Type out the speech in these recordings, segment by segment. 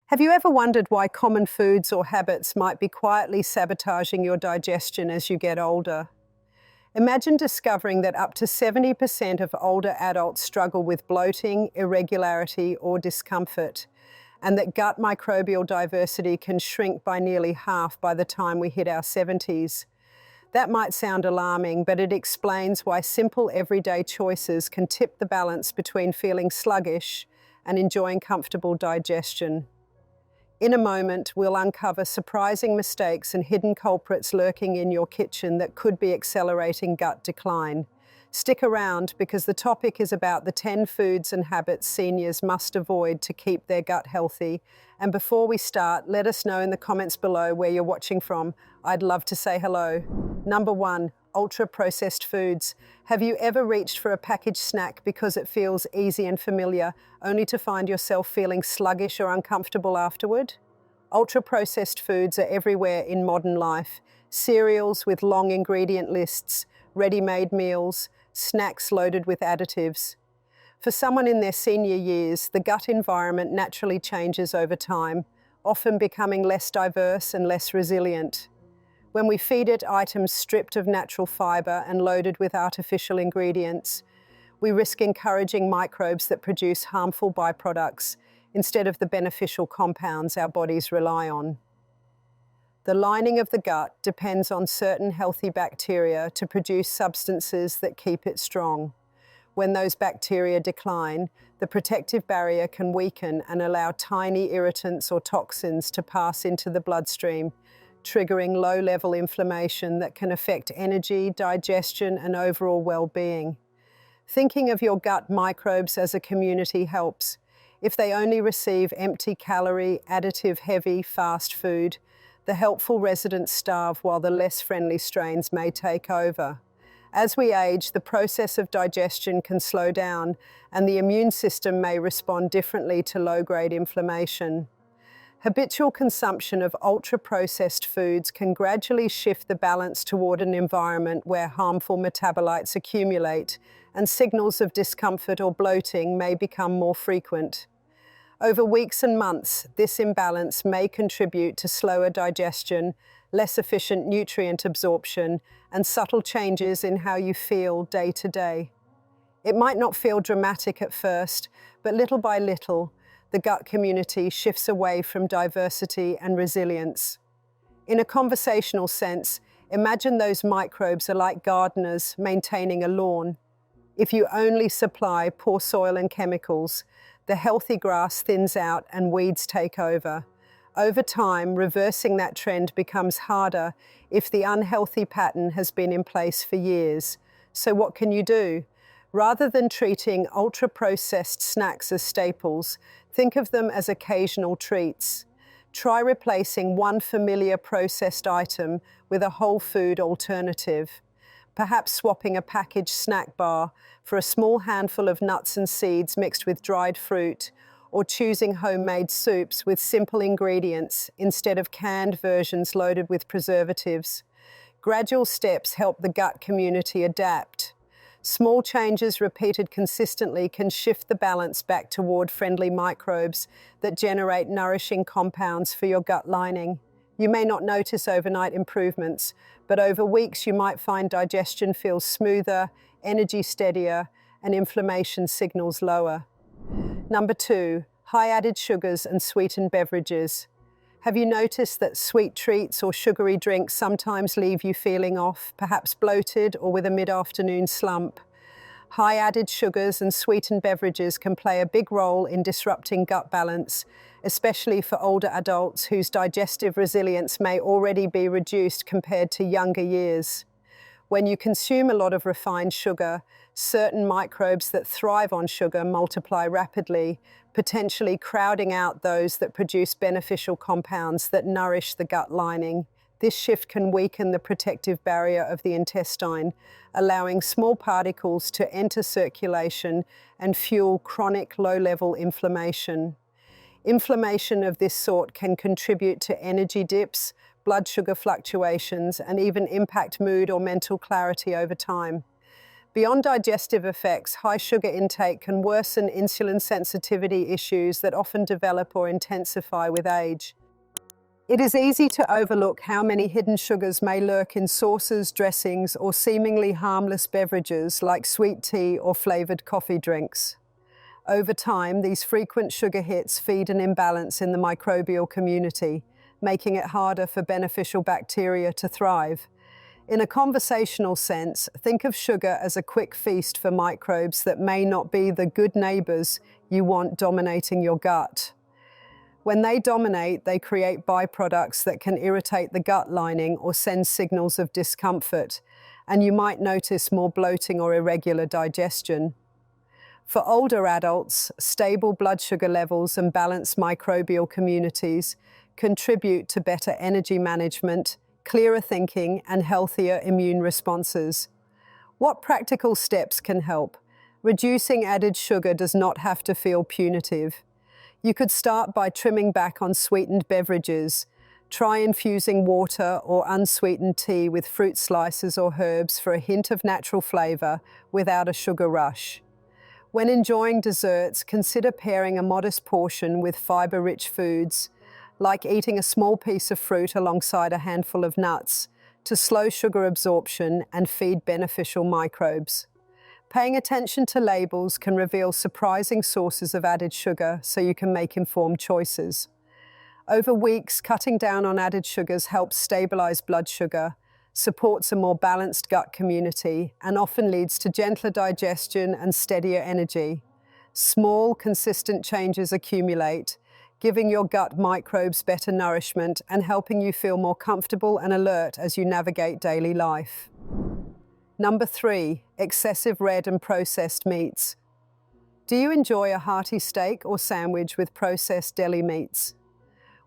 Have you ever wondered why common foods or habits might be quietly sabotaging your digestion as you get older? Imagine discovering that up to 70% of older adults struggle with bloating, irregularity, or discomfort, and that gut microbial diversity can shrink by nearly half by the time we hit our 70s. That might sound alarming, but it explains why simple everyday choices can tip the balance between feeling sluggish and enjoying comfortable digestion. In a moment, we'll uncover surprising mistakes and hidden culprits lurking in your kitchen that could be accelerating gut decline. Stick around because the topic is about the 10 foods and habits seniors must avoid to keep their gut healthy. And before we start, let us know in the comments below where you're watching from. I'd love to say hello. Number 1, ultra-processed foods. Have you ever reached for a packaged snack because it feels easy and familiar, only to find yourself feeling sluggish or uncomfortable afterward? Ultra-processed foods are everywhere in modern life. Cereals with long ingredient lists, ready-made meals, snacks loaded with additives. For someone in their senior years, the gut environment naturally changes over time, often becoming less diverse and less resilient. When we feed it items stripped of natural fiber and loaded with artificial ingredients, we risk encouraging microbes that produce harmful byproducts instead of the beneficial compounds our bodies rely on. The lining of the gut depends on certain healthy bacteria to produce substances that keep it strong. When those bacteria decline, the protective barrier can weaken and allow tiny irritants or toxins to pass into the bloodstream, triggering low-level inflammation that can affect energy, digestion, and overall well-being. Thinking of your gut microbes as a community helps. If they only receive empty-calorie, additive-heavy fast food, the helpful residents starve while the less friendly strains may take over. As we age, the process of digestion can slow down, and the immune system may respond differently to low-grade inflammation. Habitual consumption of ultra-processed foods can gradually shift the balance toward an environment where harmful metabolites accumulate and signals of discomfort or bloating may become more frequent. Over weeks and months, this imbalance may contribute to slower digestion, less efficient nutrient absorption, and subtle changes in how you feel day to day. It might not feel dramatic at first, but little by little, the gut community shifts away from diversity and resilience. In a conversational sense, imagine those microbes are like gardeners maintaining a lawn. If you only supply poor soil and chemicals, the healthy grass thins out and weeds take over. Over time, reversing that trend becomes harder if the unhealthy pattern has been in place for years. So what can you do? Rather than treating ultra-processed snacks as staples, think of them as occasional treats. Try replacing one familiar processed item with a whole food alternative. Perhaps swapping a packaged snack bar for a small handful of nuts and seeds mixed with dried fruit, or choosing homemade soups with simple ingredients instead of canned versions loaded with preservatives. Gradual steps help the gut community adapt. Small changes repeated consistently can shift the balance back toward friendly microbes that generate nourishing compounds for your gut lining. You may not notice overnight improvements, but over weeks you might find digestion feels smoother, energy steadier, and inflammation signals lower. Number 2, high added sugars and sweetened beverages. Have you noticed that sweet treats or sugary drinks sometimes leave you feeling off, perhaps bloated or with a mid-afternoon slump? High added sugars and sweetened beverages can play a big role in disrupting gut balance, especially for older adults whose digestive resilience may already be reduced compared to younger years. When you consume a lot of refined sugar, certain microbes that thrive on sugar multiply rapidly, potentially crowding out those that produce beneficial compounds that nourish the gut lining. This shift can weaken the protective barrier of the intestine, allowing small particles to enter circulation and fuel chronic low-level inflammation. Inflammation of this sort can contribute to energy dips, blood sugar fluctuations, and even impact mood or mental clarity over time. Beyond digestive effects, high sugar intake can worsen insulin sensitivity issues that often develop or intensify with age. It is easy to overlook how many hidden sugars may lurk in sauces, dressings, or seemingly harmless beverages like sweet tea or flavored coffee drinks. Over time, these frequent sugar hits feed an imbalance in the microbial community, making it harder for beneficial bacteria to thrive. In a conversational sense, think of sugar as a quick feast for microbes that may not be the good neighbors you want dominating your gut. When they dominate, they create byproducts that can irritate the gut lining or send signals of discomfort, and you might notice more bloating or irregular digestion. For older adults, stable blood sugar levels and balanced microbial communities contribute to better energy management, clearer thinking, and healthier immune responses. What practical steps can help? Reducing added sugar does not have to feel punitive. You could start by trimming back on sweetened beverages. Try infusing water or unsweetened tea with fruit slices or herbs for a hint of natural flavor without a sugar rush. When enjoying desserts, consider pairing a modest portion with fiber-rich foods, like eating a small piece of fruit alongside a handful of nuts, to slow sugar absorption and feed beneficial microbes. Paying attention to labels can reveal surprising sources of added sugar so you can make informed choices. Over weeks, cutting down on added sugars helps stabilize blood sugar, supports a more balanced gut community, and often leads to gentler digestion and steadier energy. Small, consistent changes accumulate, giving your gut microbes better nourishment and helping you feel more comfortable and alert as you navigate daily life. Number 3, excessive red and processed meats. Do you enjoy a hearty steak or sandwich with processed deli meats?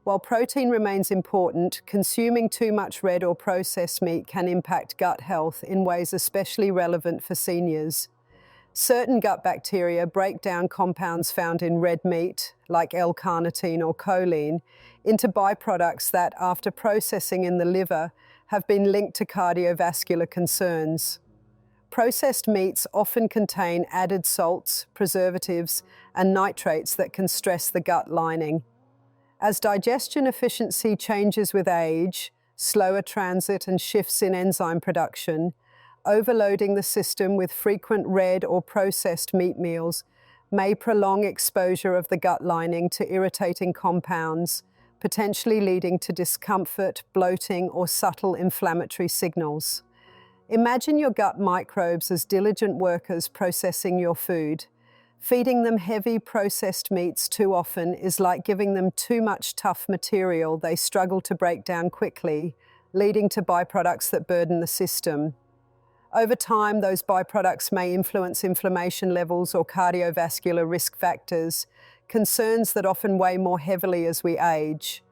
While protein remains important, consuming too much red or processed meat can impact gut health in ways especially relevant for seniors. Certain gut bacteria break down compounds found in red meat, like L-carnitine or choline, into byproducts that, after processing in the liver, have been linked to cardiovascular concerns. Processed meats often contain added salts, preservatives, and nitrates that can stress the gut lining. As digestion efficiency changes with age, slower transit, and shifts in enzyme production, overloading the system with frequent red or processed meat meals may prolong exposure of the gut lining to irritating compounds, potentially leading to discomfort, bloating, or subtle inflammatory signals. Imagine your gut microbes as diligent workers processing your food. Feeding them heavy processed meats too often is like giving them too much tough material they struggle to break down quickly, leading to byproducts that burden the system. Over time, those byproducts may influence inflammation levels or cardiovascular risk factors, concerns that often weigh more heavily as we age.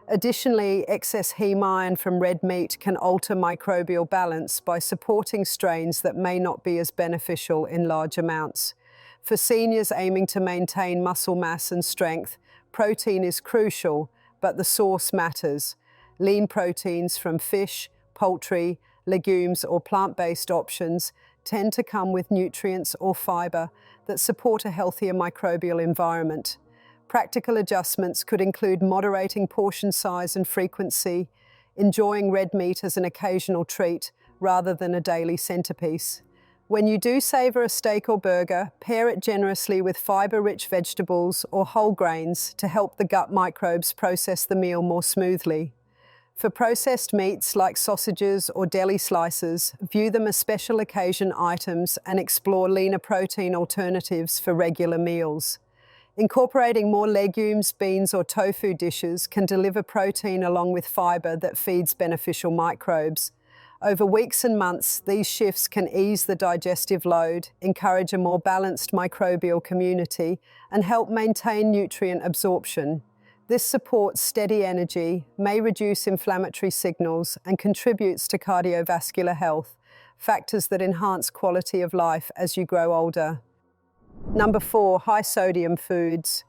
Additionally, excess heme iron from red meat can alter microbial balance by supporting strains that may not be as beneficial in large amounts. For seniors aiming to maintain muscle mass and strength, protein is crucial, but the source matters. Lean proteins from fish, poultry, legumes, or plant-based options tend to come with nutrients or fiber that support a healthier microbial environment. Practical adjustments could include moderating portion size and frequency, enjoying red meat as an occasional treat rather than a daily centerpiece. When you do savor a steak or burger, pair it generously with fiber-rich vegetables or whole grains to help the gut microbes process the meal more smoothly. For processed meats like sausages or deli slices, view them as special occasion items and explore leaner protein alternatives for regular meals. Incorporating more legumes, beans, or tofu dishes can deliver protein along with fiber that feeds beneficial microbes. Over weeks and months, these shifts can ease the digestive load, encourage a more balanced microbial community, and help maintain nutrient absorption. This supports steady energy, may reduce inflammatory signals, and contributes to cardiovascular health, factors that enhance quality of life as you grow older. Number 4, high sodium foods.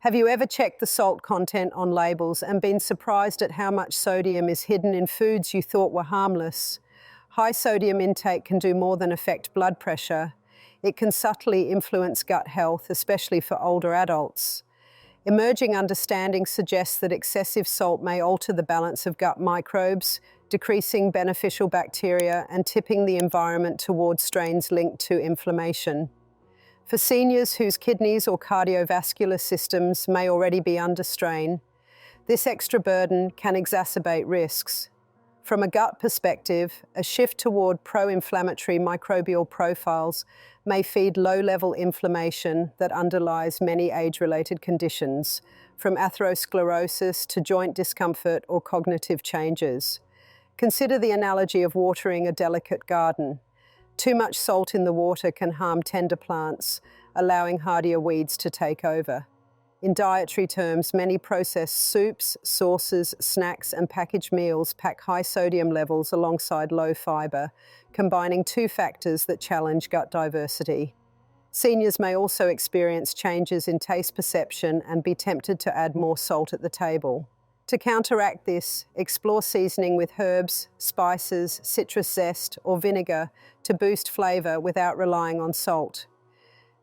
Have you ever checked the salt content on labels and been surprised at how much sodium is hidden in foods you thought were harmless? High sodium intake can do more than affect blood pressure. It can subtly influence gut health, especially for older adults. Emerging understanding suggests that excessive salt may alter the balance of gut microbes, decreasing beneficial bacteria and tipping the environment towards strains linked to inflammation. For seniors whose kidneys or cardiovascular systems may already be under strain, this extra burden can exacerbate risks. From a gut perspective, a shift toward pro-inflammatory microbial profiles may feed low-level inflammation that underlies many age-related conditions, from atherosclerosis to joint discomfort or cognitive changes. Consider the analogy of watering a delicate garden. Too much salt in the water can harm tender plants, allowing hardier weeds to take over. In dietary terms, many processed soups, sauces, snacks, and packaged meals pack high sodium levels alongside low fiber, combining two factors that challenge gut diversity. Seniors may also experience changes in taste perception and be tempted to add more salt at the table. To counteract this, explore seasoning with herbs, spices, citrus zest, or vinegar to boost flavor without relying on salt.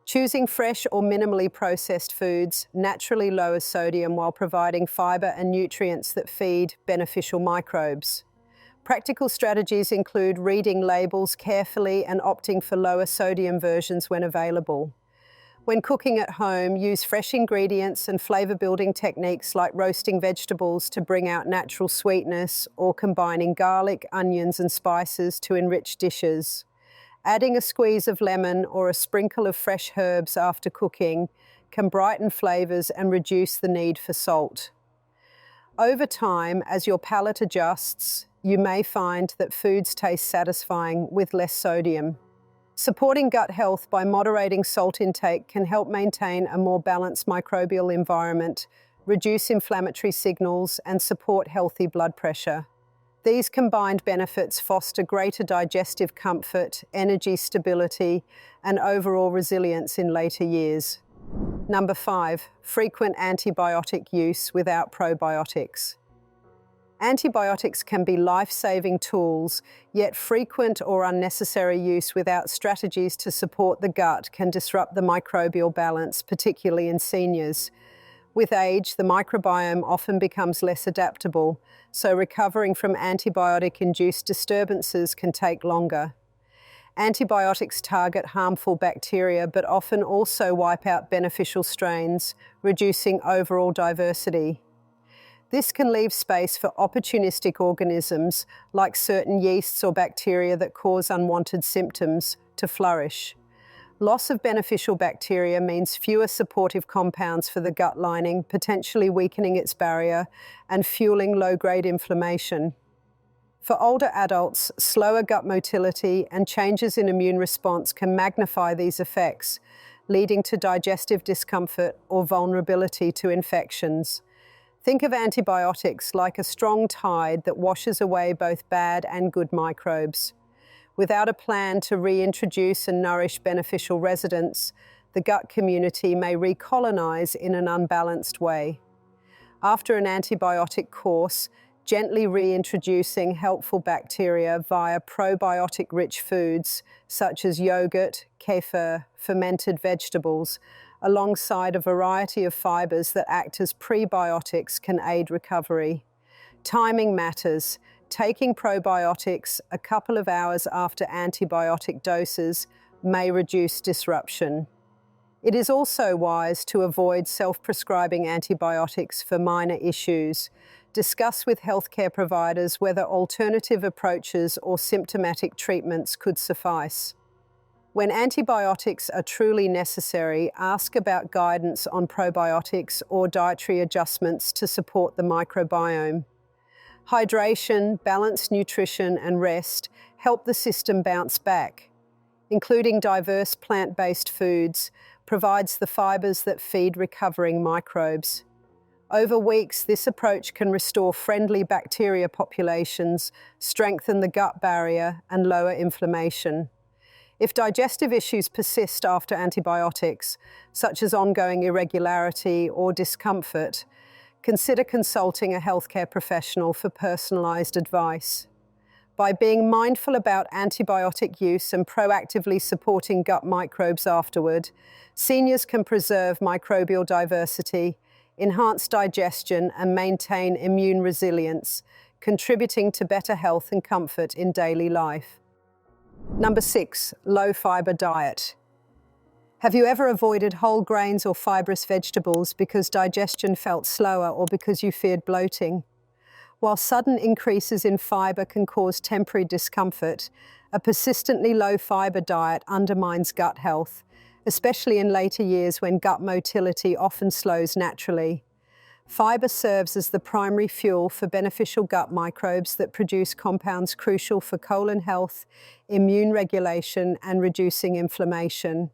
Choosing fresh or minimally processed foods naturally lowers sodium while providing fiber and nutrients that feed beneficial microbes. Practical strategies include reading labels carefully and opting for lower sodium versions when available. When cooking at home, use fresh ingredients and flavor-building techniques like roasting vegetables to bring out natural sweetness or combining garlic, onions, and spices to enrich dishes. Adding a squeeze of lemon or a sprinkle of fresh herbs after cooking can brighten flavors and reduce the need for salt. Over time, as your palate adjusts, you may find that foods taste satisfying with less sodium. Supporting gut health by moderating salt intake can help maintain a more balanced microbial environment, reduce inflammatory signals, and support healthy blood pressure. These combined benefits foster greater digestive comfort, energy stability, and overall resilience in later years. Number 5, frequent antibiotic use without probiotics. Antibiotics can be life-saving tools, yet frequent or unnecessary use without strategies to support the gut can disrupt the microbial balance, particularly in seniors. With age, the microbiome often becomes less adaptable, so recovering from antibiotic-induced disturbances can take longer. Antibiotics target harmful bacteria, but often also wipe out beneficial strains, reducing overall diversity. This can leave space for opportunistic organisms, like certain yeasts or bacteria that cause unwanted symptoms, to flourish. Loss of beneficial bacteria means fewer supportive compounds for the gut lining, potentially weakening its barrier and fueling low-grade inflammation. For older adults, slower gut motility and changes in immune response can magnify these effects, leading to digestive discomfort or vulnerability to infections. Think of antibiotics like a strong tide that washes away both bad and good microbes. Without a plan to reintroduce and nourish beneficial residents, the gut community may recolonize in an unbalanced way. After an antibiotic course, gently reintroducing helpful bacteria via probiotic-rich foods such as yogurt, kefir, fermented vegetables, alongside a variety of fibers that act as prebiotics can aid recovery. Timing matters. Taking probiotics a couple of hours after antibiotic doses may reduce disruption. It is also wise to avoid self-prescribing antibiotics for minor issues. Discuss with healthcare providers whether alternative approaches or symptomatic treatments could suffice. When antibiotics are truly necessary, ask about guidance on probiotics or dietary adjustments to support the microbiome. Hydration, balanced nutrition, and rest help the system bounce back. Including diverse plant-based foods provides the fibers that feed recovering microbes. Over weeks, this approach can restore friendly bacteria populations, strengthen the gut barrier, and lower inflammation. If digestive issues persist after antibiotics, such as ongoing irregularity or discomfort, consider consulting a healthcare professional for personalized advice. By being mindful about antibiotic use and proactively supporting gut microbes afterward, seniors can preserve microbial diversity, enhance digestion, and maintain immune resilience, contributing to better health and comfort in daily life. Number 6, low-fiber diet. Have you ever avoided whole grains or fibrous vegetables because digestion felt slower or because you feared bloating? While sudden increases in fiber can cause temporary discomfort, a persistently low-fiber diet undermines gut health, especially in later years when gut motility often slows naturally. Fiber serves as the primary fuel for beneficial gut microbes that produce compounds crucial for colon health, immune regulation, and reducing inflammation.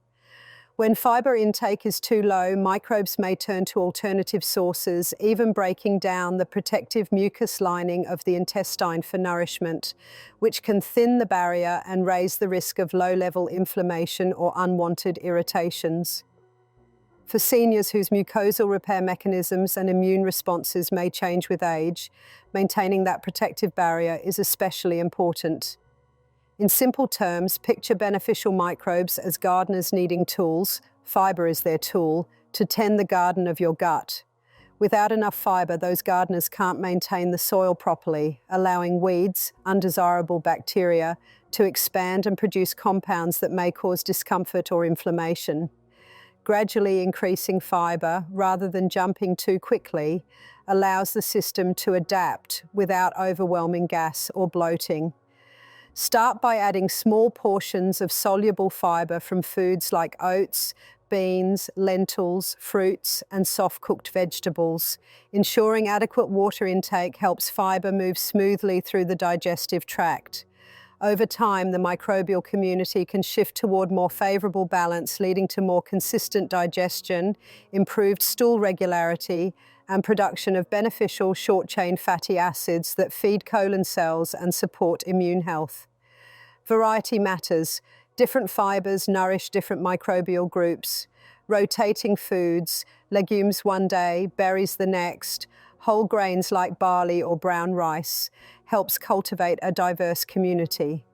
When fiber intake is too low, microbes may turn to alternative sources, even breaking down the protective mucus lining of the intestine for nourishment, which can thin the barrier and raise the risk of low-level inflammation or unwanted irritations. For seniors whose mucosal repair mechanisms and immune responses may change with age, maintaining that protective barrier is especially important. In simple terms, picture beneficial microbes as gardeners needing tools, fiber is their tool, to tend the garden of your gut. Without enough fiber, those gardeners can't maintain the soil properly, allowing weeds, undesirable bacteria, to expand and produce compounds that may cause discomfort or inflammation. Gradually increasing fiber, rather than jumping too quickly, allows the system to adapt without overwhelming gas or bloating. Start by adding small portions of soluble fiber from foods like oats, beans, lentils, fruits, and soft-cooked vegetables. Ensuring adequate water intake helps fiber move smoothly through the digestive tract. Over time, the microbial community can shift toward more favorable balance, leading to more consistent digestion, improved stool regularity, and production of beneficial short-chain fatty acids that feed colon cells and support immune health. Variety matters. Different fibers nourish different microbial groups. Rotating foods, legumes one day, berries the next, whole grains like barley or brown rice, helps cultivate a diverse community.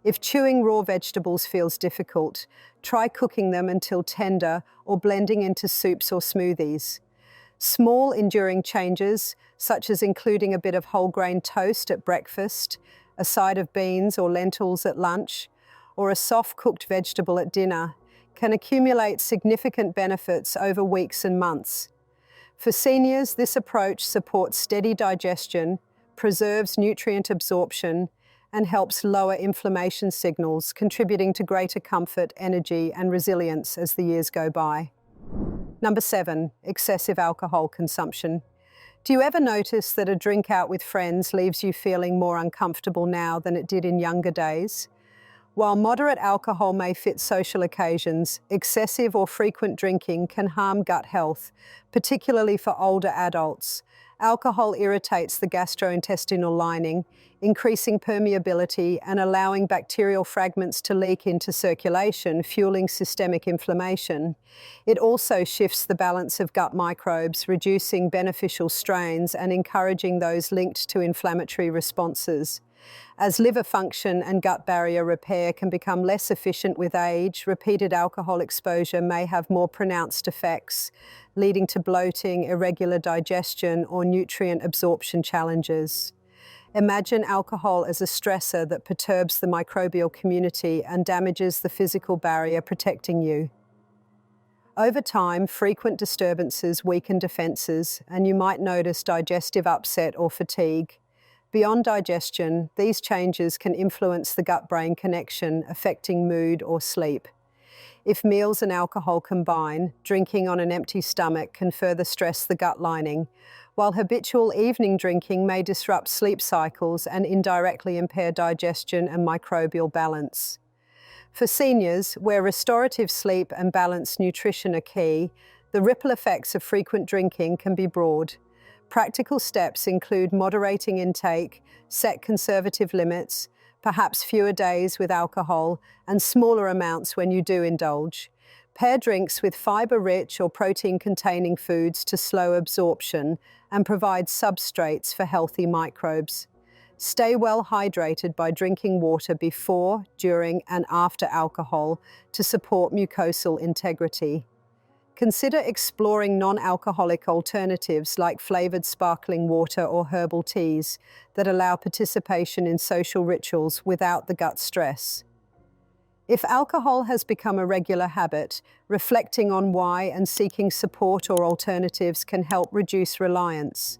If chewing raw vegetables feels difficult, try cooking them until tender or blending into soups or smoothies. Small, enduring changes, such as including a bit of whole grain toast at breakfast, a side of beans or lentils at lunch, or a soft-cooked vegetable at dinner, can accumulate significant benefits over weeks and months. For seniors, this approach supports steady digestion, preserves nutrient absorption, and helps lower inflammation signals, contributing to greater comfort, energy, and resilience as the years go by. Number 7, excessive alcohol consumption. Do you ever notice that a drink out with friends leaves you feeling more uncomfortable now than it did in younger days? While moderate alcohol may fit social occasions, excessive or frequent drinking can harm gut health, particularly for older adults. Alcohol irritates the gastrointestinal lining, increasing permeability and allowing bacterial fragments to leak into circulation, fueling systemic inflammation. It also shifts the balance of gut microbes, reducing beneficial strains and encouraging those linked to inflammatory responses. As liver function and gut barrier repair can become less efficient with age, repeated alcohol exposure may have more pronounced effects, leading to bloating, irregular digestion, or nutrient absorption challenges. Imagine alcohol as a stressor that perturbs the microbial community and damages the physical barrier protecting you. Over time, frequent disturbances weaken defenses, and you might notice digestive upset or fatigue. Beyond digestion, these changes can influence the gut-brain connection, affecting mood or sleep. If meals and alcohol combine, drinking on an empty stomach can further stress the gut lining, while habitual evening drinking may disrupt sleep cycles and indirectly impair digestion and microbial balance. For seniors, where restorative sleep and balanced nutrition are key, the ripple effects of frequent drinking can be broad. Practical steps include moderating intake, set conservative limits, perhaps fewer days with alcohol, and smaller amounts when you do indulge. Pair drinks with fiber-rich or protein-containing foods to slow absorption and provide substrates for healthy microbes. Stay well hydrated by drinking water before, during, and after alcohol to support mucosal integrity. Consider exploring non-alcoholic alternatives like flavored sparkling water or herbal teas that allow participation in social rituals without the gut stress. If alcohol has become a regular habit, reflecting on why and seeking support or alternatives can help reduce reliance.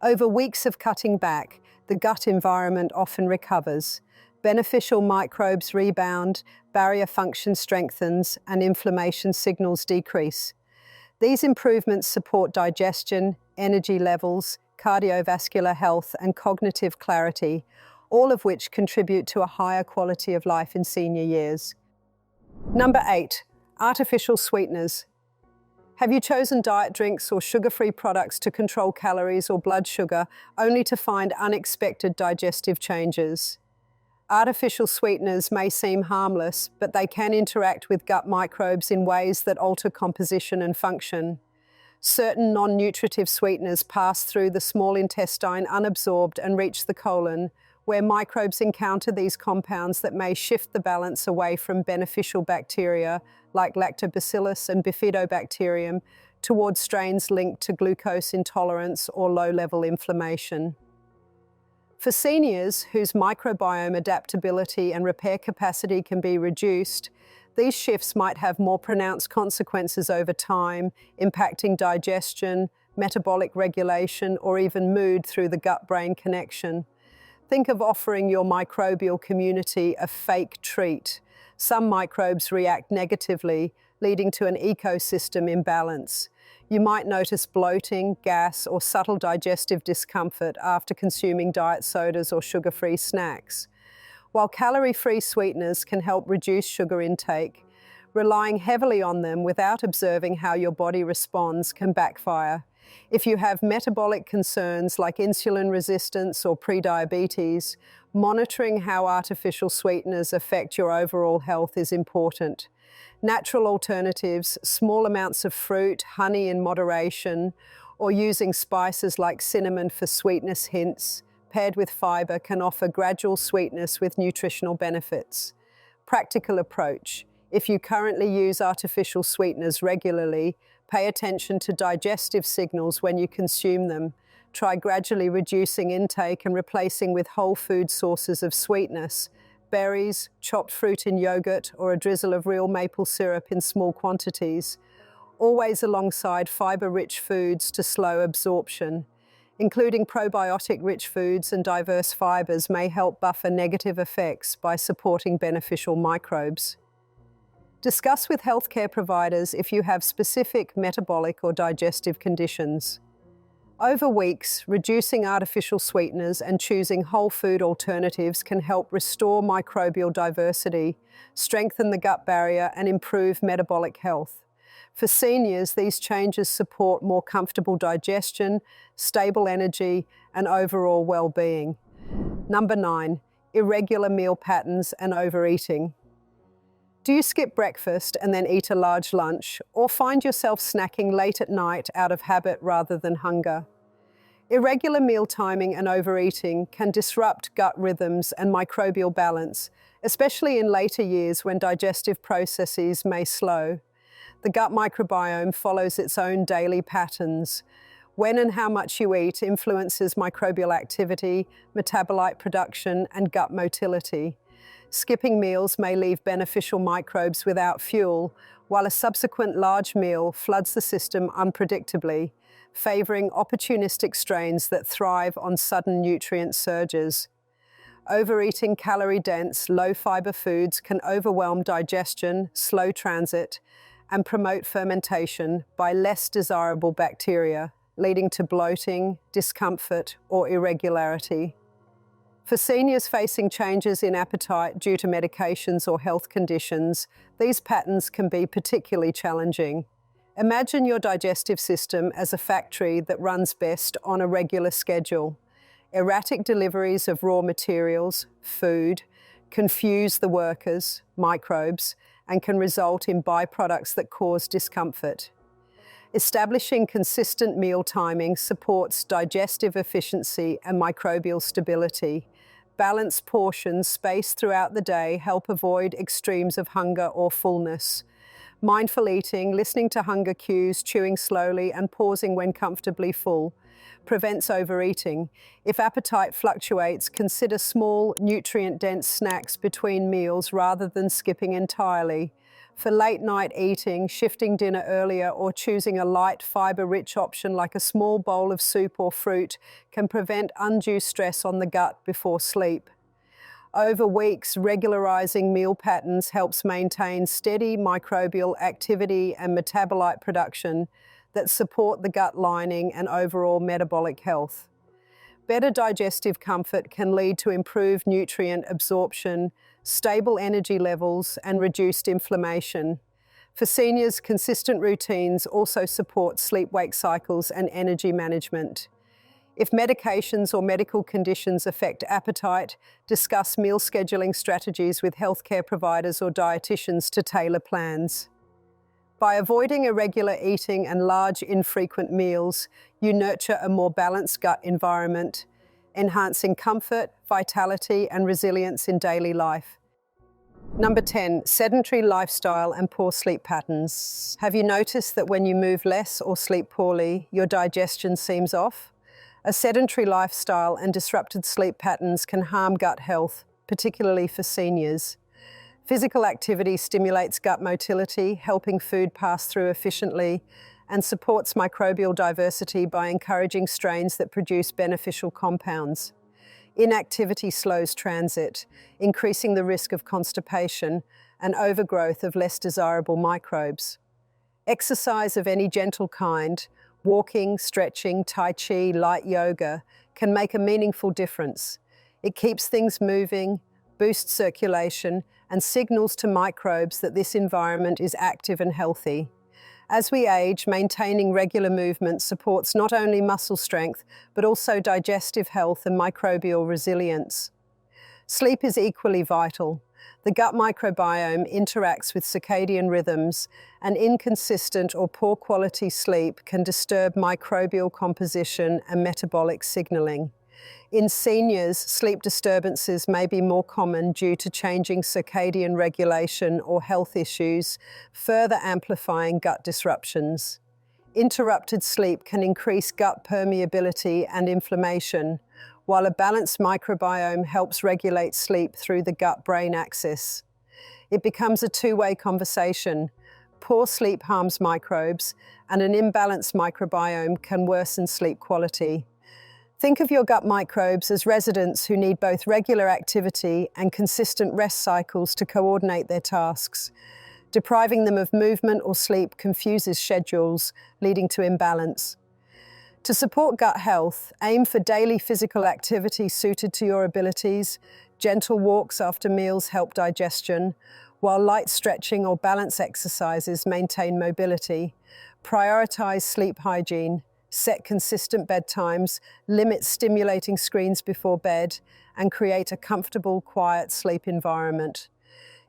Over weeks of cutting back, the gut environment often recovers. Beneficial microbes rebound, barrier function strengthens, and inflammation signals decrease. These improvements support digestion, energy levels, cardiovascular health, and cognitive clarity, all of which contribute to a higher quality of life in senior years. Number 8, artificial sweeteners. Have you chosen diet drinks or sugar-free products to control calories or blood sugar, only to find unexpected digestive changes? Artificial sweeteners may seem harmless, but they can interact with gut microbes in ways that alter composition and function. Certain non-nutritive sweeteners pass through the small intestine unabsorbed and reach the colon, where microbes encounter these compounds that may shift the balance away from beneficial bacteria like lactobacillus and bifidobacterium towards strains linked to glucose intolerance or low-level inflammation. For seniors whose microbiome adaptability and repair capacity can be reduced, these shifts might have more pronounced consequences over time, impacting digestion, metabolic regulation, or even mood through the gut-brain connection. Think of offering your microbial community a fake treat. Some microbes react negatively, leading to an ecosystem imbalance. You might notice bloating, gas, or subtle digestive discomfort after consuming diet sodas or sugar-free snacks. While calorie-free sweeteners can help reduce sugar intake, relying heavily on them without observing how your body responds can backfire. If you have metabolic concerns like insulin resistance or prediabetes, monitoring how artificial sweeteners affect your overall health is important. Natural alternatives, small amounts of fruit, honey in moderation, or using spices like cinnamon for sweetness hints, paired with fiber, can offer gradual sweetness with nutritional benefits. Practical approach. If you currently use artificial sweeteners regularly, pay attention to digestive signals when you consume them. Try gradually reducing intake and replacing with whole food sources of sweetness, berries, chopped fruit in yogurt, or a drizzle of real maple syrup in small quantities, always alongside fiber-rich foods to slow absorption. Including probiotic-rich foods and diverse fibers may help buffer negative effects by supporting beneficial microbes. Discuss with healthcare providers if you have specific metabolic or digestive conditions. Over weeks, reducing artificial sweeteners and choosing whole food alternatives can help restore microbial diversity, strengthen the gut barrier, and improve metabolic health. For seniors, these changes support more comfortable digestion, stable energy, and overall well-being. Number 9, irregular meal patterns and overeating. Do you skip breakfast and then eat a large lunch, or find yourself snacking late at night out of habit rather than hunger? Irregular meal timing and overeating can disrupt gut rhythms and microbial balance, especially in later years when digestive processes may slow. The gut microbiome follows its own daily patterns. When and how much you eat influences microbial activity, metabolite production, and gut motility. Skipping meals may leave beneficial microbes without fuel, while a subsequent large meal floods the system unpredictably, favoring opportunistic strains that thrive on sudden nutrient surges. Overeating calorie-dense, low-fiber foods can overwhelm digestion, slow transit, and promote fermentation by less desirable bacteria, leading to bloating, discomfort, or irregularity. For seniors facing changes in appetite due to medications or health conditions, these patterns can be particularly challenging. Imagine your digestive system as a factory that runs best on a regular schedule. Erratic deliveries of raw materials, food, confuse the workers, microbes, and can result in byproducts that cause discomfort. Establishing consistent meal timing supports digestive efficiency and microbial stability. Balanced portions spaced throughout the day help avoid extremes of hunger or fullness. Mindful eating, listening to hunger cues, chewing slowly, and pausing when comfortably full prevents overeating. If appetite fluctuates, consider small, nutrient-dense snacks between meals rather than skipping entirely. For late-night eating, shifting dinner earlier or choosing a light, fiber-rich option like a small bowl of soup or fruit can prevent undue stress on the gut before sleep. Over weeks, regularizing meal patterns helps maintain steady microbial activity and metabolite production that support the gut lining and overall metabolic health. Better digestive comfort can lead to improved nutrient absorption, stable energy levels, and reduced inflammation. For seniors, consistent routines also support sleep-wake cycles and energy management. If medications or medical conditions affect appetite, discuss meal scheduling strategies with healthcare providers or dietitians to tailor plans. By avoiding irregular eating and large, infrequent meals, you nurture a more balanced gut environment, enhancing comfort, vitality, and resilience in daily life. Number 10, sedentary lifestyle and poor sleep patterns. Have you noticed that when you move less or sleep poorly, your digestion seems off? A sedentary lifestyle and disrupted sleep patterns can harm gut health, particularly for seniors. Physical activity stimulates gut motility, helping food pass through efficiently, and supports microbial diversity by encouraging strains that produce beneficial compounds. Inactivity slows transit, increasing the risk of constipation and overgrowth of less desirable microbes. Exercise of any gentle kind, walking, stretching, tai chi, light yoga, can make a meaningful difference. It keeps things moving, boosts circulation, and signals to microbes that this environment is active and healthy. As we age, maintaining regular movement supports not only muscle strength, but also digestive health and microbial resilience. Sleep is equally vital. The gut microbiome interacts with circadian rhythms, and inconsistent or poor quality sleep can disturb microbial composition and metabolic signaling. In seniors, sleep disturbances may be more common due to changing circadian regulation or health issues, further amplifying gut disruptions. Interrupted sleep can increase gut permeability and inflammation, while a balanced microbiome helps regulate sleep through the gut-brain axis. It becomes a two-way conversation. Poor sleep harms microbes, and an imbalanced microbiome can worsen sleep quality. Think of your gut microbes as residents who need both regular activity and consistent rest cycles to coordinate their tasks. Depriving them of movement or sleep confuses schedules, leading to imbalance. To support gut health, aim for daily physical activity suited to your abilities. Gentle walks after meals help digestion, while light stretching or balance exercises maintain mobility. Prioritize sleep hygiene. Set consistent bedtimes, limit stimulating screens before bed, and create a comfortable, quiet sleep environment.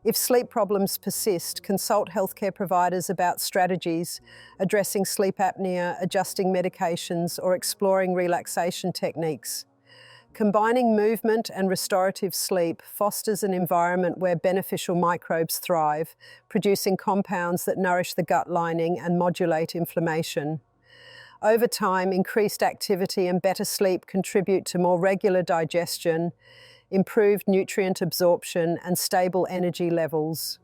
If sleep problems persist, consult healthcare providers about strategies, addressing sleep apnea, adjusting medications, or exploring relaxation techniques. Combining movement and restorative sleep fosters an environment where beneficial microbes thrive, producing compounds that nourish the gut lining and modulate inflammation. Over time, increased activity and better sleep contribute to more regular digestion, improved nutrient absorption, and stable energy levels.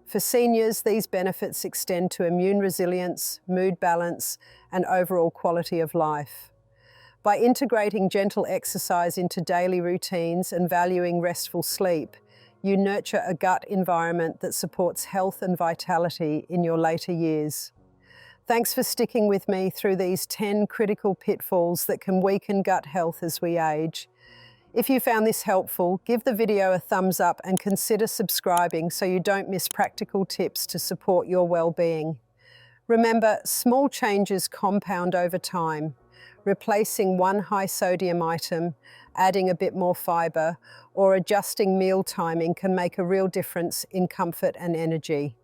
For seniors, these benefits extend to immune resilience, mood balance, and overall quality of life. By integrating gentle exercise into daily routines and valuing restful sleep, you nurture a gut environment that supports health and vitality in your later years. Thanks for sticking with me through these 10 critical pitfalls that can weaken gut health as we age. If you found this helpful, give the video a thumbs up and consider subscribing so you don't miss practical tips to support your well-being. Remember, small changes compound over time. Replacing one high-sodium item, adding a bit more fiber, or adjusting meal timing can make a real difference in comfort and energy.